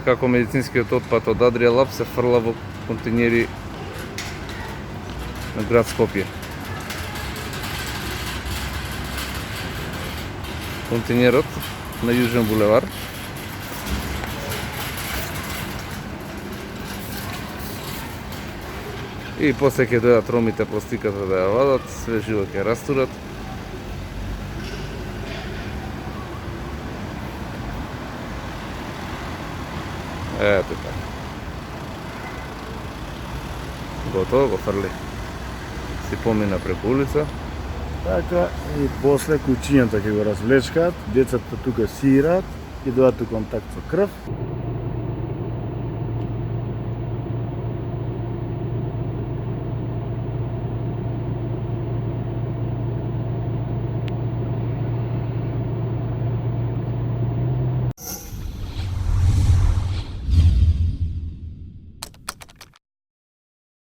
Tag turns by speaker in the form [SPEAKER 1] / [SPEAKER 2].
[SPEAKER 1] Како медицинскиот отпад од Адрија Лаб се фрла во контейнери на град Скопје. Контейнерот на Јужен булевар и после ќе дојдат ромите пластиката да ја вадат, све живо ќе растурат. Ето така. Готово, го фрли. Си помина преку улица.
[SPEAKER 2] Така, и после куќињата ќе го развлечкаат, децата тука си играат и доаѓаат у контакт со крв.